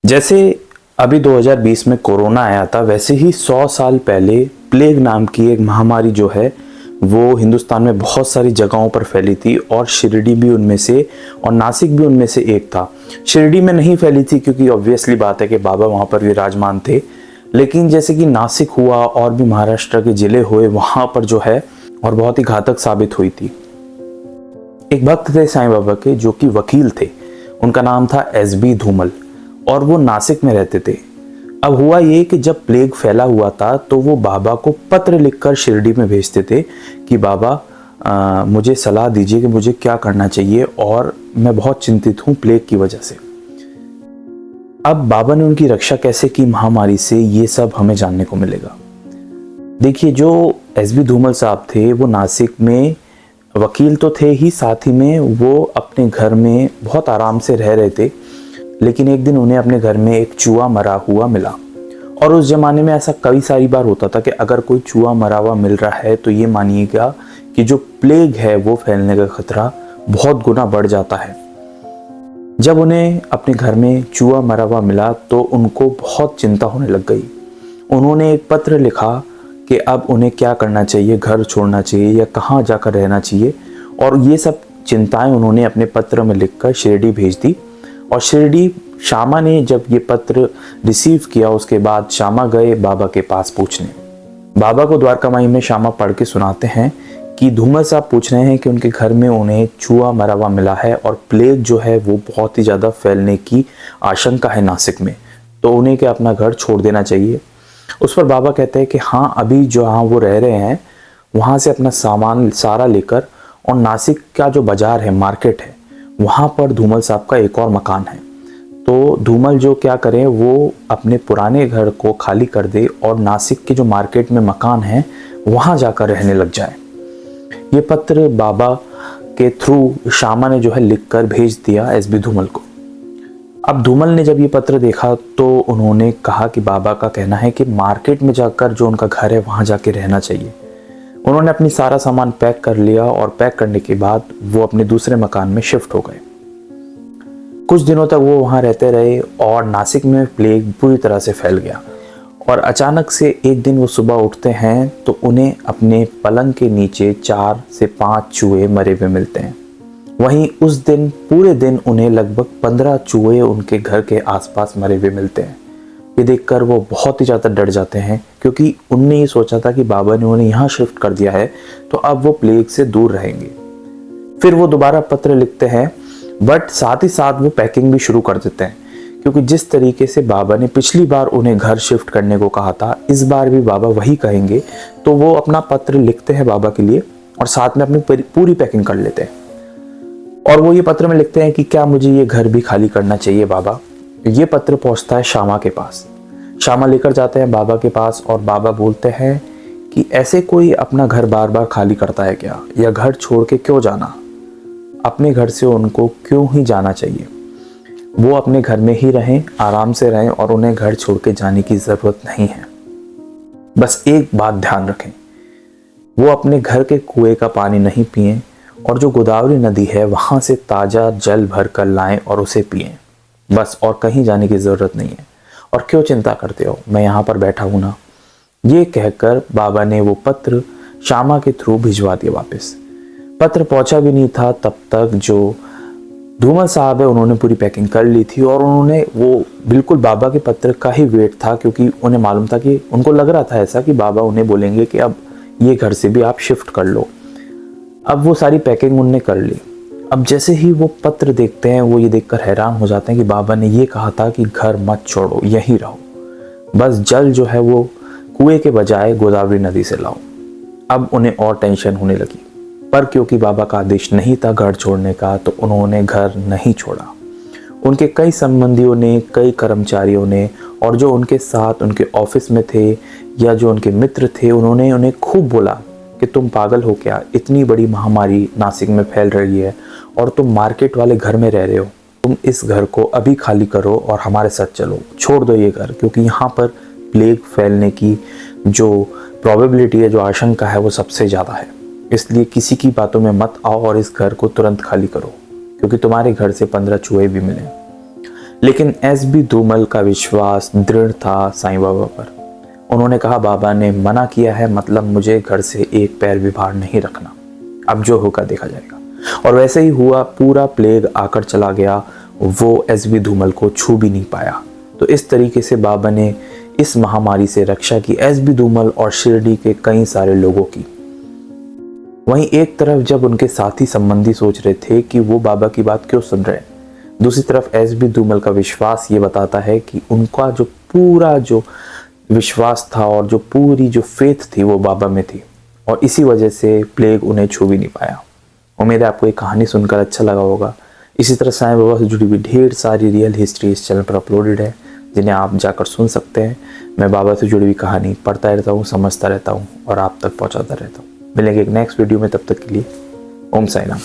जैसे अभी 2020 में कोरोना आया था, वैसे ही 100 साल पहले प्लेग नाम की एक महामारी जो है वो हिंदुस्तान में बहुत सारी जगहों पर फैली थी और शिरडी भी उनमें से और नासिक भी उनमें से एक था। शिरडी में नहीं फैली थी क्योंकि ऑब्वियसली बात है कि बाबा वहाँ पर विराजमान थे, लेकिन जैसे कि नासिक हुआ और भी महाराष्ट्र के जिले हुए वहाँ पर जो है और बहुत ही घातक साबित हुई थी। एक भक्त थे साईं बाबा के जो कि वकील थे, उनका नाम था एसबी धूमल और वो नासिक में रहते थे। अब हुआ ये कि जब प्लेग फैला हुआ था तो वो बाबा को पत्र लिखकर शिरडी में भेजते थे कि बाबा मुझे सलाह दीजिए कि मुझे क्या करना चाहिए और मैं बहुत चिंतित हूँ प्लेग की वजह से। अब बाबा ने उनकी रक्षा कैसे की महामारी से, ये सब हमें जानने को मिलेगा। देखिए, जो एसबी धूमल साहब थे वो नासिक में वकील तो थे ही, साथ ही में वो अपने घर में बहुत आराम से रह रहे थे। लेकिन एक दिन उन्हें अपने घर में एक चूहा मरा हुआ मिला और उस जमाने में ऐसा कई सारी बार होता था कि अगर कोई चूहा मरा हुआ मिल रहा है तो ये मानिएगा कि जो प्लेग है वो फैलने का खतरा बहुत गुना बढ़ जाता है। जब उन्हें अपने घर में चूहा मरा हुआ मिला तो उनको बहुत चिंता होने लग गई। उन्होंने एक पत्र लिखा कि अब उन्हें क्या करना चाहिए, घर छोड़ना चाहिए या कहाँ जाकर रहना चाहिए, और ये सब चिंताएं उन्होंने अपने पत्र में लिखकर शिरडी भेज दी। और शिरडी श्यामा ने जब ये पत्र रिसीव किया उसके बाद श्यामा गए बाबा के पास पूछने। बाबा को द्वारका माई में श्यामा पढ़ के सुनाते हैं कि धूमल साहब पूछ रहे हैं कि उनके घर में उन्हें चूहा मरा हुआ मिला है और प्लेग जो है वो बहुत ही ज़्यादा फैलने की आशंका है नासिक में, तो उन्हें क्या अपना घर छोड़ देना चाहिए। उस पर बाबा कहते हैं कि हाँ, अभी जहाँ वो रह रहे हैं वहाँ से अपना सामान सारा लेकर और नासिक का जो बाजार है, मार्केट है, वहाँ पर धूमल साहब का एक और मकान है। तो धूमल जो क्या करें, वो अपने पुराने घर को खाली कर दे और नासिक के जो मार्केट में मकान है वहाँ जाकर रहने लग जाए। ये पत्र बाबा के थ्रू श्यामा ने जो है लिखकर भेज दिया एसबी धूमल को। अब धूमल ने जब ये पत्र देखा तो उन्होंने कहा कि बाबा का कहना है कि मार्केट में जाकर जो उनका घर है वहाँ जाके रहना चाहिए। उन्होंने अपनी सारा सामान पैक कर लिया और पैक करने के बाद वो अपने दूसरे मकान में शिफ्ट हो गए। कुछ दिनों तक वो वहाँ रहते रहे और नासिक में प्लेग पूरी तरह से फैल गया। और अचानक से एक दिन वो सुबह उठते हैं तो उन्हें अपने पलंग के नीचे 4 से 5 चूहे मरे हुए मिलते हैं। वहीं उस दिन पूरे दिन उन्हें लगभग 15 चूहे उनके घर के आसपास मरे हुए मिलते हैं। ये देखकर वो बहुत ही ज़्यादा डर जाते हैं क्योंकि उनने ये सोचा था कि बाबा ने उन्हें यहाँ शिफ्ट कर दिया है तो अब वो प्लेग से दूर रहेंगे। फिर वो दोबारा पत्र लिखते हैं, बट साथ ही साथ वो पैकिंग भी शुरू कर देते हैं क्योंकि जिस तरीके से बाबा ने पिछली बार उन्हें घर शिफ्ट करने को कहा था, इस बार भी बाबा वही कहेंगे। तो वो अपना पत्र लिखते हैं बाबा के लिए और साथ में अपनी पूरी पैकिंग कर लेते हैं। और वो ये पत्र में लिखते हैं कि क्या मुझे ये घर भी खाली करना चाहिए बाबा। ये पत्र पहुंचता है श्यामा के पास। श्यामा लेकर जाते हैं बाबा के पास और बाबा बोलते हैं कि ऐसे कोई अपना घर बार बार खाली करता है क्या, या घर छोड़ के क्यों जाना, अपने घर से उनको क्यों ही जाना चाहिए। वो अपने घर में ही रहें, आराम से रहें और उन्हें घर छोड़ के जाने की ज़रूरत नहीं है। बस एक बात ध्यान रखें, वो अपने घर के कुएं का पानी नहीं पिएं और जो गोदावरी नदी है वहाँ से ताज़ा जल भर कर लाएं और उसे पिएं। बस, और कहीं जाने की ज़रूरत नहीं है। और क्यों चिंता करते हो, मैं यहाँ पर बैठा हूँ ना। ये कहकर बाबा ने वो पत्र श्यामा के थ्रू भिजवा दिया वापस। पत्र पहुँचा भी नहीं था तब तक जो धूमल साहब है उन्होंने पूरी पैकिंग कर ली थी और उन्होंने वो बिल्कुल बाबा के पत्र का ही वेट था क्योंकि उन्हें मालूम था कि उनको लग रहा था ऐसा कि बाबा उन्हें बोलेंगे कि अब ये घर से भी आप शिफ्ट कर लो। अब वो सारी पैकिंग उन्होंने कर ली। अब जैसे ही वो पत्र देखते हैं वो ये देखकर हैरान हो जाते हैं कि बाबा ने ये कहा था कि घर मत छोड़ो, यहीं रहो, बस जल जो है वो कुएं के बजाय गोदावरी नदी से लाओ। अब उन्हें और टेंशन होने लगी, पर क्योंकि बाबा का आदेश नहीं था घर छोड़ने का तो उन्होंने घर नहीं छोड़ा। उनके कई संबंधियों ने, कई कर्मचारियों ने और जो उनके साथ उनके ऑफिस में थे या जो उनके मित्र थे, उन्होंने उन्हें खूब बोला कि तुम पागल हो क्या, इतनी बड़ी महामारी नासिक में फैल रही है और तुम मार्केट वाले घर में रह रहे हो, तुम इस घर को अभी खाली करो और हमारे साथ चलो, छोड़ दो ये घर, क्योंकि यहाँ पर प्लेग फैलने की जो प्रोबेबिलिटी है, जो आशंका है वो सबसे ज़्यादा है। इसलिए किसी की बातों में मत आओ और इस घर को तुरंत खाली करो क्योंकि तुम्हारे घर से 15 चूहे भी मिले। लेकिन एस.बी. धूमल का विश्वास दृढ़ था साईं बाबा पर। उन्होंने कहा, बाबा ने मना किया है, मतलब मुझे घर से एक पैर भी बाहर नहीं रखना, अब जो होगा देखा जाएगा। और वैसे ही हुआ, पूरा प्लेग आकर चला गया, वो एस.बी. धूमल को छू भी नहीं पाया। तो इस तरीके से बाबा ने इस महामारी से रक्षा की, एस.बी. धूमल और शिरडी के कई सारे लोगों की। वहीं एक तरफ जब उनके साथी संबंधी सोच रहे थे कि वो बाबा की बात क्यों सुन रहे हैं, दूसरी तरफ एस.बी. धूमल का विश्वास ये बताता है कि उनका जो पूरा जो विश्वास था और जो पूरी जो फेथ थी वो बाबा में थी, और इसी वजह से प्लेग उन्हें छू भी नहीं पाया। उम्मीद है आपको ये कहानी सुनकर अच्छा लगा होगा। इसी तरह साईं बाबा से जुड़ी हुई ढेर सारी रियल हिस्ट्री इस चैनल पर अपलोडेड है, जिन्हें आप जाकर सुन सकते हैं। मैं बाबा से जुड़ी हुई कहानी पढ़ता रहता हूँ, समझता रहता हूँ और आप तक पहुँचाता रहता हूँ। मिलेंगे एक नेक्स्ट वीडियो में, तब तक के लिए ओम साईं राम।